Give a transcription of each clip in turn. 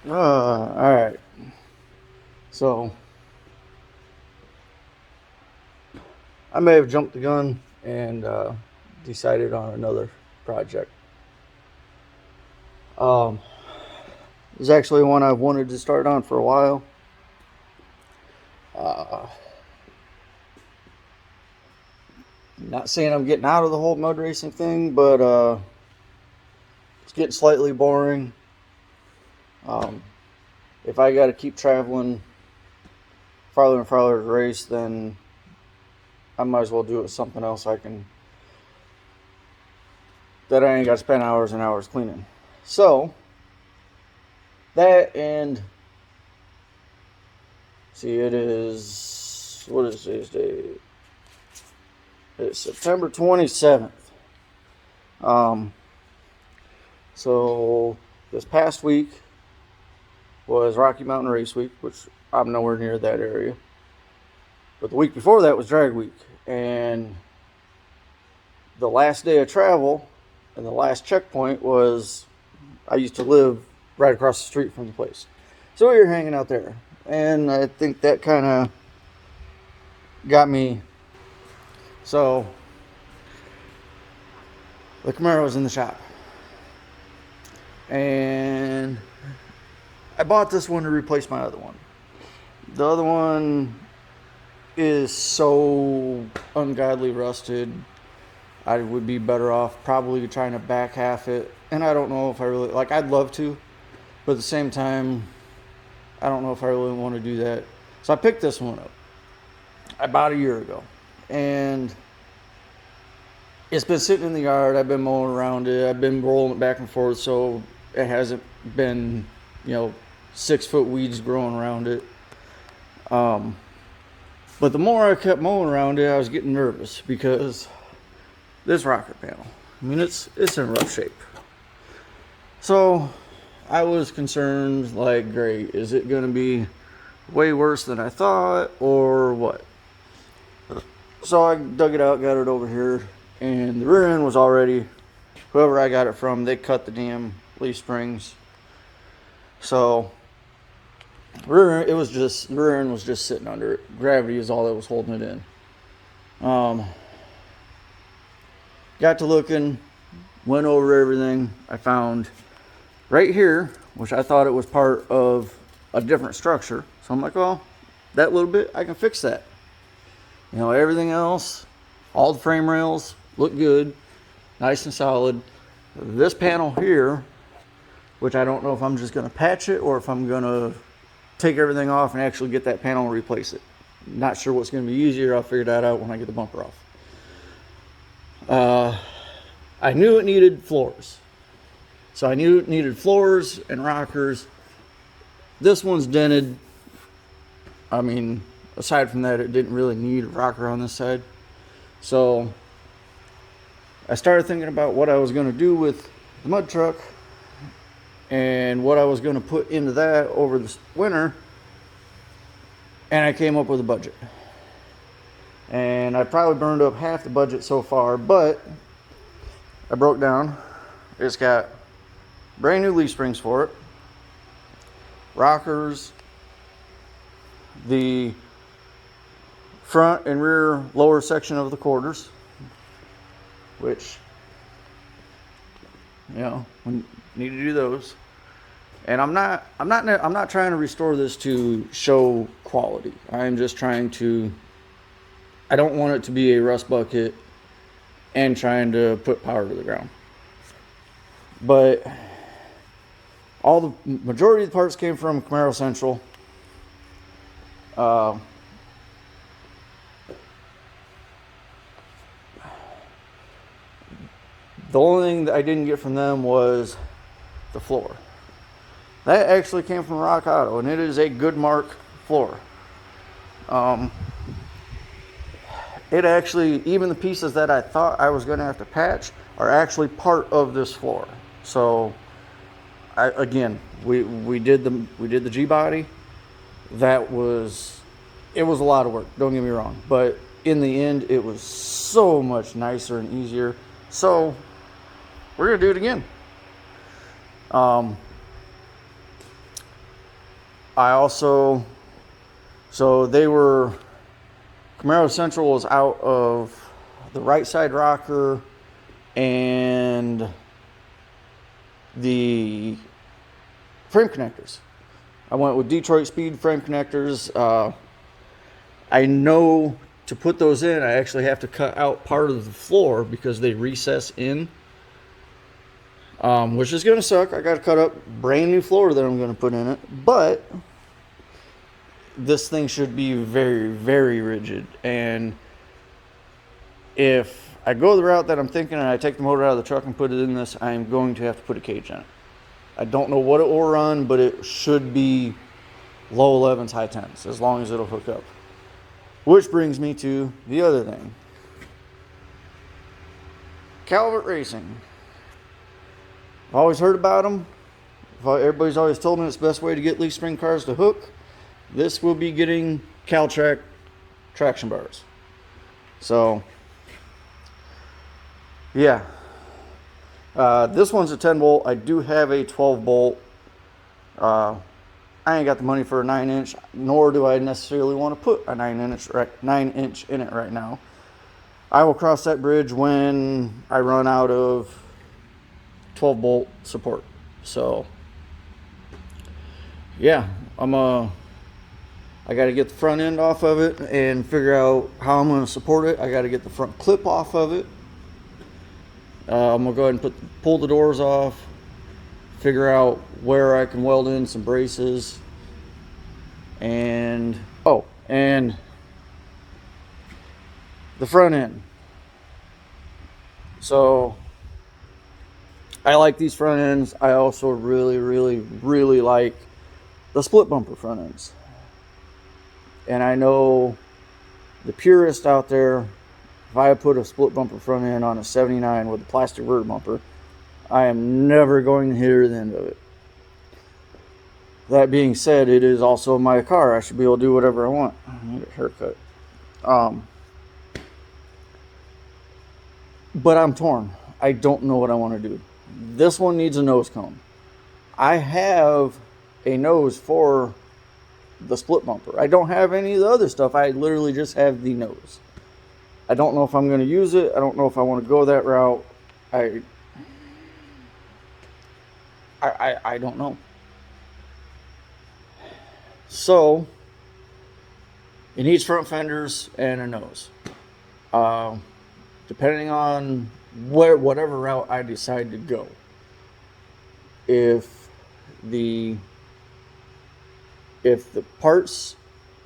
All right. So I may have jumped the gun and decided on another project. Um, this is actually one I've wanted to start on for a while. Uh, Not saying I'm getting out of the whole mud racing thing, but it's getting slightly boring. Um, if I got to keep traveling farther and farther to race, then I might as well do it with something else that I ain't got to spend hours and hours cleaning. So that and see, it is, what is today's date? It's September 27th. So this past week was Rocky Mountain Race Week, which I'm nowhere near that area. But the week before that was Drag Week. And the last day of travel and the last checkpoint was, I used to live right across the street from the place. So we were hanging out there. And I think that kind of got me. So the Camaro was in the shop. And I bought this one to replace my other one. The other one is so ungodly rusted. I would be better off probably trying to back half it. And I don't know if I really, like, I'd love to, but at the same time, I don't know if I really want to do that. So I picked this one up about a year ago. And it's been sitting in the yard. I've been mowing around it. I've been rolling it back and forth so it hasn't been, 6-foot weeds growing around it. But the more I kept mowing around it, I was getting nervous because this rocker panel, it's in rough shape. So I was concerned, like, great, is it going to be way worse than I thought or what? So I dug it out, got it over here, and the rear end was already, whoever I got it from, they cut the damn leaf springs. So rear end was just sitting under it. Gravity is all that was holding it in. Got to looking, went over everything. I found right here, which I thought it was part of a different structure. So I'm like, well, that little bit, I can fix that. Everything else, all the frame rails look good, nice and solid. This panel here, which I don't know if I'm just going to patch it or if I'm going to take everything off and actually get that panel and replace it. Not sure what's going to be easier. I'll figure that out when I get the bumper off. I knew it needed floors. So I knew it needed floors and rockers. This one's dented. Aside from that, it didn't really need a rocker on this side. So I started thinking about what I was going to do with the mud truck and what I was going to put into that over this winter. And I came up with a budget. And I probably burned up half the budget so far, but I broke down. It's got brand new leaf springs for it, rockers, the front and rear lower section of the quarters, which, we need to do those. And I'm not trying to restore this to show quality. I'm just trying to, I don't want it to be a rust bucket and trying to put power to the ground. But all the majority of the parts came from Camaro Central. The only thing that I didn't get from them was the floor. That actually came from Rock Auto, and it is a good mark floor. It actually, even the pieces that I thought I was going to have to patch are actually part of this floor. So, we did the G body. It was a lot of work. Don't get me wrong, but in the end, it was so much nicer and easier. So, we're gonna do it again. I also, so they were, Camaro Central was out of the right side rocker and the frame connectors. I went with Detroit Speed frame connectors. I know to put those in, I actually have to cut out part of the floor because they recess in, which is going to suck. I got to cut up brand new floor that I'm going to put in it, but this thing should be very, very rigid. And if I go the route that I'm thinking and I take the motor out of the truck and put it in this, I'm going to have to put a cage in it. I don't know what it will run, but it should be low 11s, high 10s, as long as it'll hook up. Which brings me to the other thing. Calvert Racing. I've always heard about them. Everybody's always told me it's the best way to get leaf spring cars to hook. This will be getting Caltrak traction bars. So, yeah. This one's a 10 volt. I do have a 12 volt. I ain't got the money for a 9-inch, nor do I necessarily want to put a 9-inch in it right now. I will cross that bridge when I run out of 12 volt support. So, yeah, I got to get the front end off of it and figure out how I'm going to support it. I got to get the front clip off of it. I'm going to go ahead and pull the doors off, figure out where I can weld in some braces, and and the front end. So I like these front ends. I also really, really, really like the split bumper front ends. And I know the purist out there, if I put a split bumper front end on a 79 with a plastic rear bumper, I am never going to hear the end of it. That being said, it is also my car. I should be able to do whatever I want. I need a haircut. But I'm torn. I don't know what I want to do. This one needs a nose cone. I have a nose for the split bumper. I don't have any of the other stuff. I literally just have the nose. I don't know if I'm going to use it. I don't know if I want to go that route. I don't know. So it needs front fenders and a nose. Depending on whatever route I decide to go. If the parts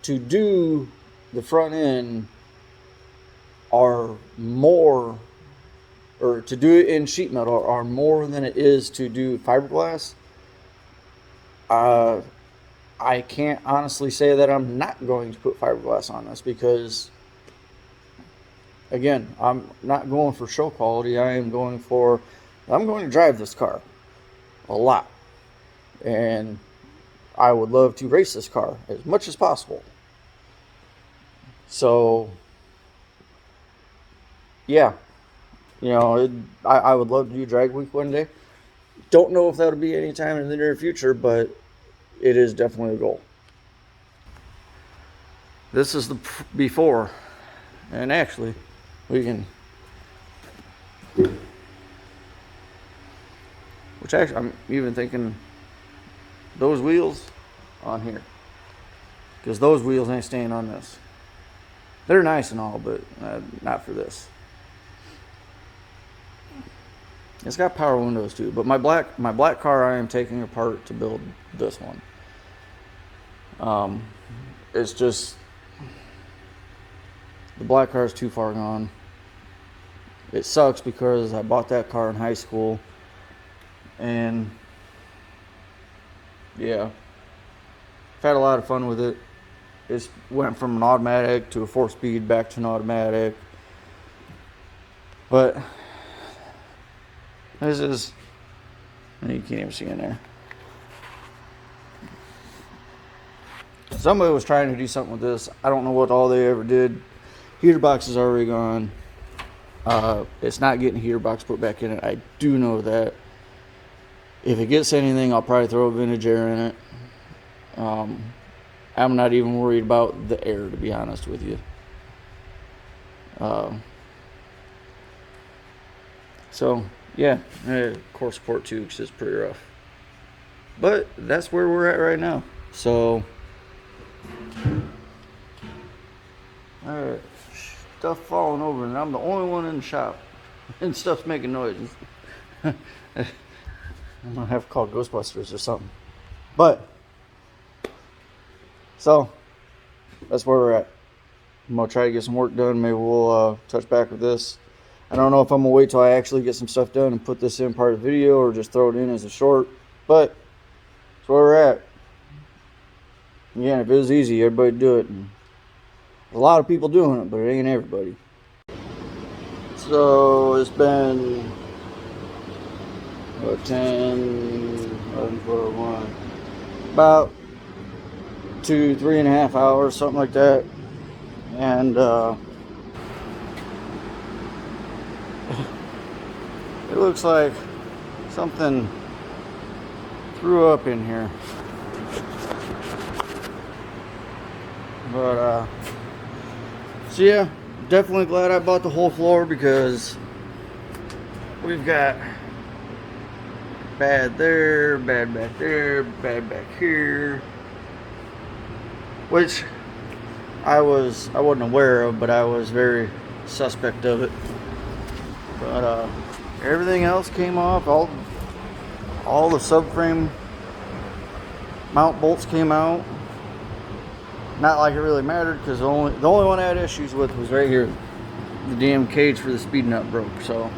to do the front end are more, or to do it in sheet metal are more than it is to do fiberglass, I can't honestly say that I'm not going to put fiberglass on this, because again, I'm not going for show quality. I'm going to drive this car a lot, and I would love to race this car as much as possible. So yeah, I would love to do drag week one day. Don't know if that'll be anytime in the near future, but it is definitely a goal. This is the before, and actually we can, which actually I'm even thinking those wheels on here, because those wheels ain't staying on this. They're nice and all, but not for this. It's got power windows too, but my black car I am taking apart to build this one. It's just the black car is too far gone. It sucks because I bought that car in high school, and yeah, I've had a lot of fun with it. It went from an automatic to a 4-speed back to an automatic, but this is, you can't even see in there. Somebody was trying to do something with this. I don't know what all they ever did. Heater box is already gone. It's not getting a heater box put back in it. I do know that. If it gets anything, I'll probably throw a vintage air in it. I'm not even worried about the air, to be honest with you. So yeah, core support too, because it's pretty rough. But that's where we're at right now. So, alright, stuff falling over, and I'm the only one in the shop, and stuff's making noises. I'm gonna have to call Ghostbusters or something. But, so, that's where we're at. I'm gonna try to get some work done. Maybe we'll touch back with this. I don't know if I'm gonna wait till I actually get some stuff done and put this in part of the video, or just throw it in as a short. But that's where we're at. Yeah, if it was easy, everybody'd do it. And a lot of people doing it, but it ain't everybody. So it's been 10, 11, 12, 1, about 2-3.5 hours, something like that. And it looks like something threw up in here. But so yeah, definitely glad I bought the whole floor, because we've got bad there, bad back there, bad back here, which I wasn't aware of, but I was very suspect of it. But everything else came off. All the subframe mount bolts came out. Not like it really mattered, because the only one I had issues with was right here. The damn cage for the speed nut broke, so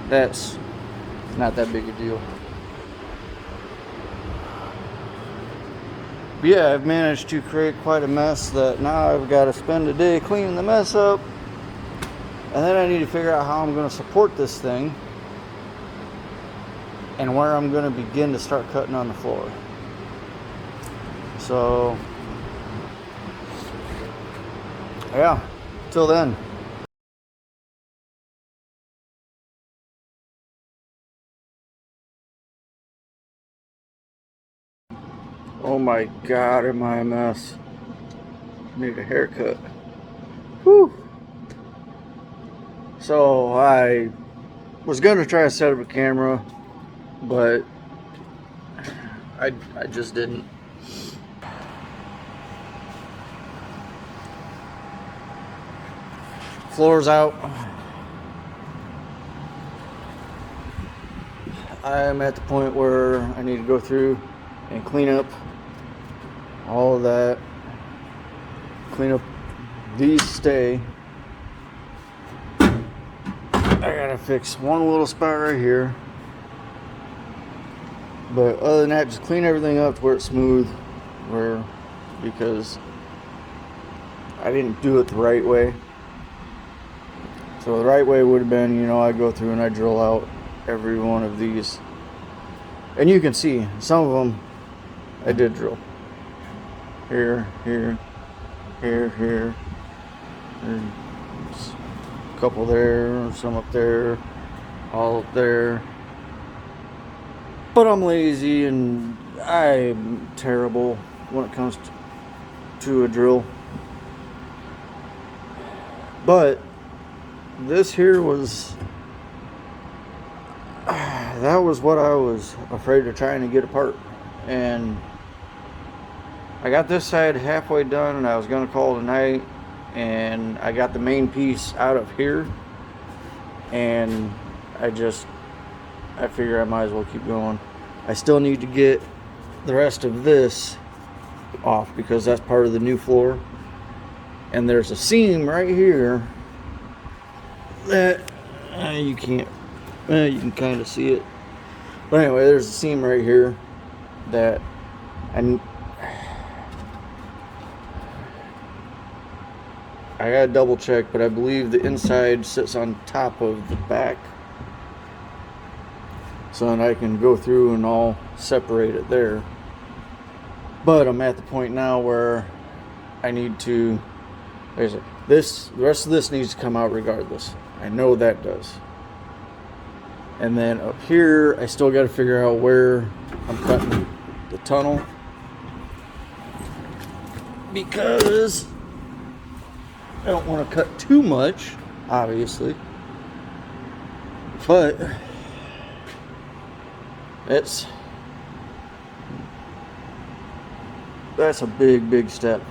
that's not that big a deal. But yeah, I've managed to create quite a mess that now I've got to spend a day cleaning the mess up, and then I need to figure out how I'm going to support this thing and where I'm going to begin to start cutting on the floor. So, yeah, till then. Oh my God, am I a mess. Need a haircut. Whew. So, I was going to try to set up a camera, but I just didn't. Floor's out. I am at the point where I need to go through and clean up all of that. Clean up these stay. I gotta fix one little spot right here. But other than that, just clean everything up to where it's smooth. Because I didn't do it the right way. So the right way would have been, I go through and I drill out every one of these. And you can see, some of them I did drill. Here, here, here, here. There's a couple there, some up there, all up there. But I'm lazy and I'm terrible when it comes to a drill. But this here was, that was what I was afraid of trying to get apart. And I got this side halfway done, and I was going to call it a night. And I got the main piece out of here, and I figure I might as well keep going. I still need to get the rest of this off, because that's part of the new floor. And there's a seam right here that you can't, you can kind of see it. But anyway, there's a seam right here that I gotta double check, but I believe the inside sits on top of the back, so that I can go through and all separate it there. But I'm at the point now where I need to, the rest of this needs to come out regardless. I know that does. And then up here, I still got to figure out where I'm cutting the tunnel, because I don't want to cut too much, obviously, but that's a big step.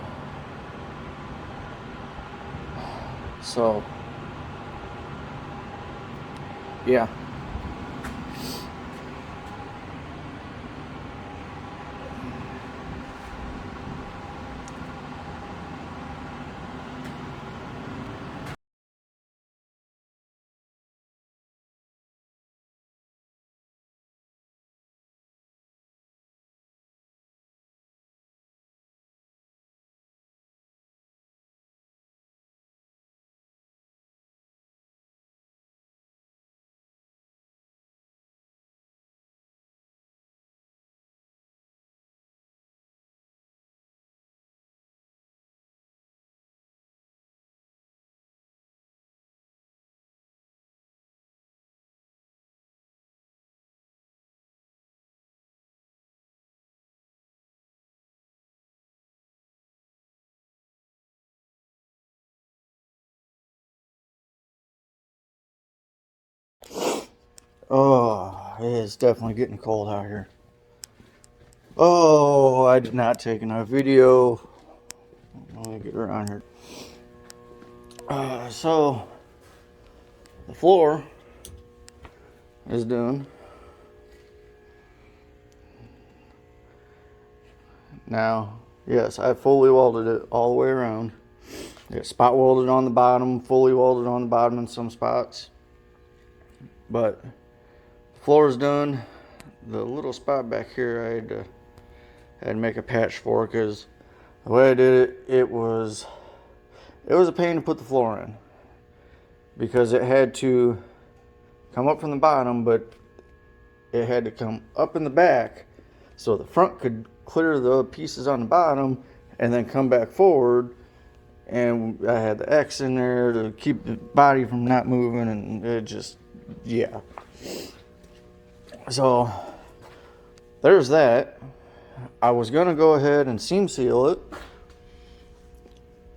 So yeah. Oh, it's definitely getting cold out here. Oh, I did not take enough video. Let me get around here. So the floor is done. Now, yes, I fully welded it all the way around. It's spot welded on the bottom, fully welded on the bottom in some spots. But the floor is done. The little spot back here, I had to make a patch for, because the way I did it, it was a pain to put the floor in, because it had to come up from the bottom, but it had to come up in the back so the front could clear the pieces on the bottom and then come back forward. And I had the X in there to keep the body from not moving, and it just, yeah. So there's that. I was gonna go ahead and seam seal it,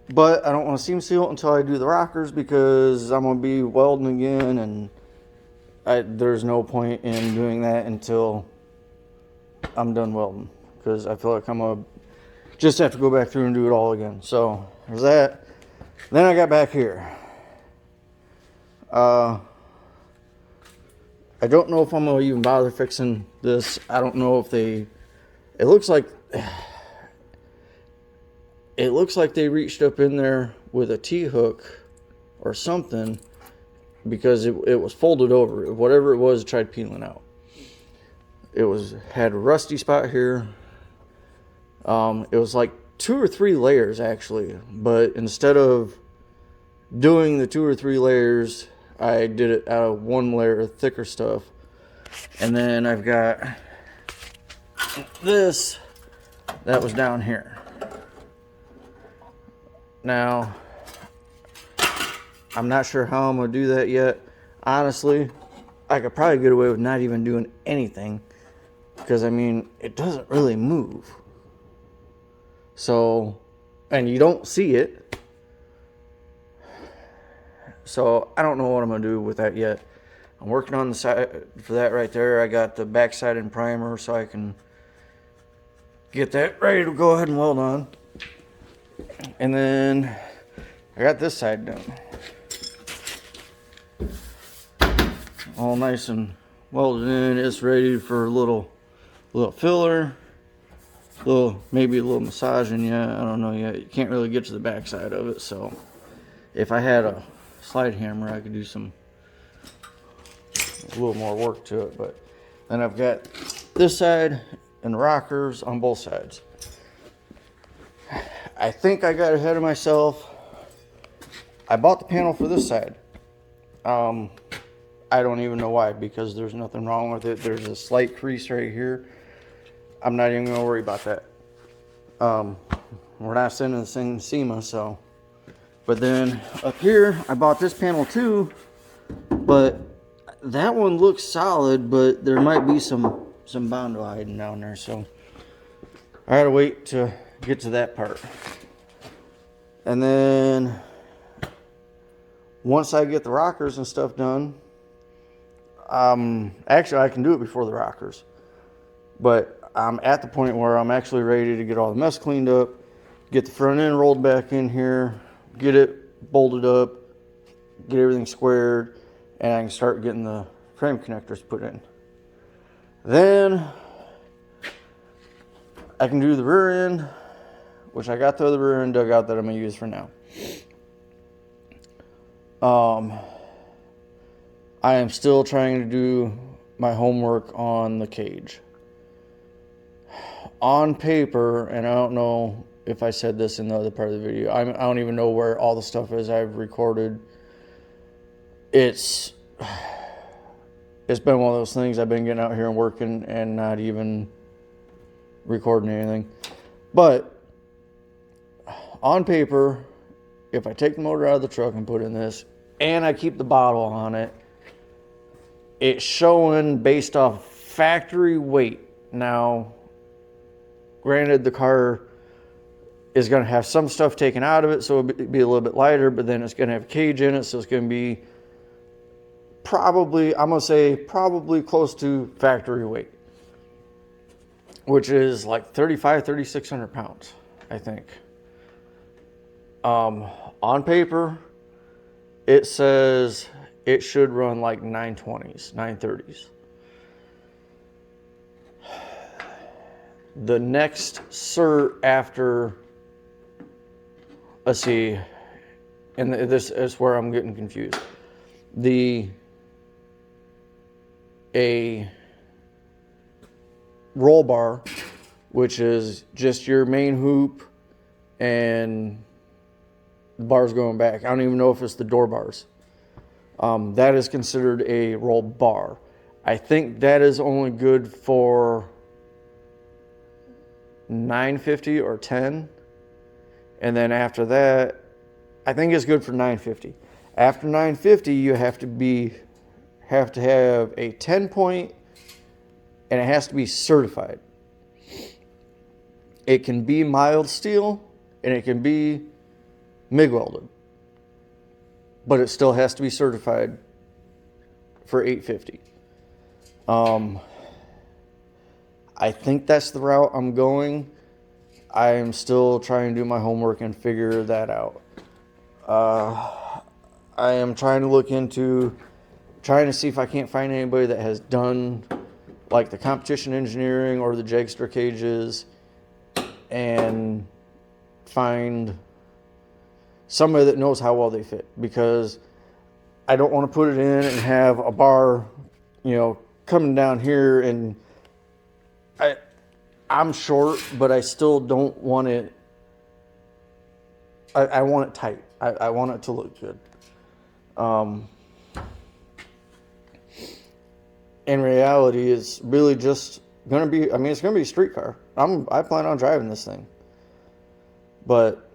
but I don't want to seam seal it until I do the rockers, because I'm gonna be welding again, and there's no point in doing that until I'm done welding, because I feel like I'm gonna just have to go back through and do it all again. So there's that. Then I got back here. I don't know if I'm gonna even bother fixing this. I don't know if it looks like they reached up in there with a T-hook or something, because it was folded over. Whatever it was, it tried peeling out. It had a rusty spot here. It was like 2 or 3 layers actually, but instead of doing the 2 or 3 layers, I did it out of 1 layer of thicker stuff. And then I've got this that was down here. Now, I'm not sure how I'm gonna do that yet. Honestly, I could probably get away with not even doing anything, because I mean, it doesn't really move. So, and you don't see it. So I don't know what I'm gonna do with that yet. I'm working on the side for that right there. I got the backside in primer, so I can get that ready to go ahead and weld on. And then I got this side done, all nice and welded in. It's ready for a little filler, maybe a little massaging. Yeah, I don't know yet. You can't really get to the backside of it, so if I had a slide hammer, I could do a little more work to it. But then I've got this side and rockers on both sides. I think I got ahead of myself. I bought the panel for this side. I don't even know why, because there's nothing wrong with it. There's a slight crease right here. I'm not even gonna worry about that. We're not sending this thing to SEMA, so. But then up here, I bought this panel too, but that one looks solid, but there might be some Bondo hiding down there. So I gotta wait to get to that part. And then once I get the rockers and stuff done, actually I can do it before the rockers, but I'm at the point where I'm actually ready to get all the mess cleaned up, get the front end rolled back in here, get it bolted up, get everything squared, and I can start getting the frame connectors put in. Then I can do the rear end, which I got the other rear end dug out that I'm going to use for now. I am still trying to do my homework on the cage. On paper, and I don't know if I said this in the other part of the video, I don't even know where all the stuff is I've recorded. It's been one of those things I've been getting out here and working and not even recording anything. But on paper, if I take the motor out of the truck and put in this, and I keep the bottle on it, it's showing based off factory weight. Now, granted, the car is going to have some stuff taken out of it, so it'll be a little bit lighter, but then it's going to have a cage in it, so it's going to be probably, I'm going to say, probably close to factory weight, which is like 3,600 pounds, I think. On paper, it says it should run like 920s, 930s. The next cert after, let's see, and this is where I'm getting confused. A roll bar, which is just your main hoop and the bars going back. I don't even know if it's the door bars. That is considered a roll bar. I think that is only good for 950 or 10. And then after that, I think it's good for 950. After 950, you have to have a 10 point, and it has to be certified. It can be mild steel and it can be MIG welded, but it still has to be certified for 850. I think that's the route I'm going. I am still trying to do my homework and figure that out. I am trying to look into trying to see if I can't find anybody that has done like the competition engineering or the Jagster cages, and find somebody that knows how well they fit, because I don't want to put it in and have a bar, coming down here, and I'm short, but I still don't want it. I want it tight. I want it to look good. In reality, it's really just going to be, it's going to be a street car. I plan on driving this thing. But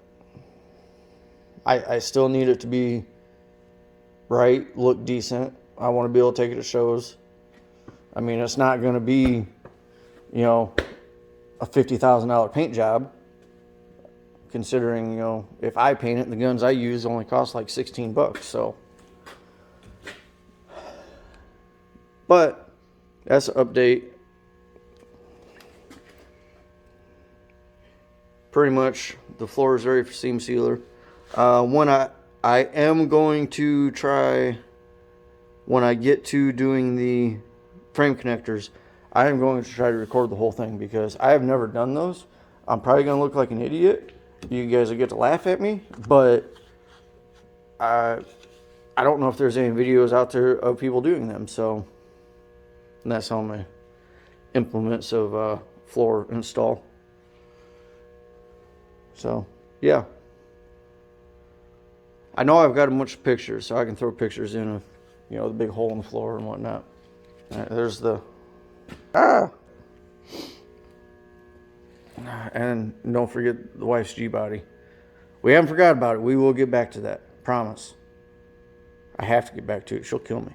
I still need it to be right, look decent. I want to be able to take it to shows. It's not going to be, a $50,000 paint job, considering, if I paint it, the guns I use only cost like $16, so. But that's an update. Pretty much the floor is ready for seam sealer. When I am going to try, when I get to doing the frame connectors, I am going to try to record the whole thing, because I have never done those. I'm probably going to look like an idiot. You guys will get to laugh at me, but I don't know if there's any videos out there of people doing them. So that's how my implements of floor install. So yeah, I know I've got a bunch of pictures, so I can throw pictures in of the big hole in the floor and whatnot. There's the and don't forget the wife's G-body. We haven't forgot about it. We will get back to that. Promise. I have to get back to it. She'll kill me.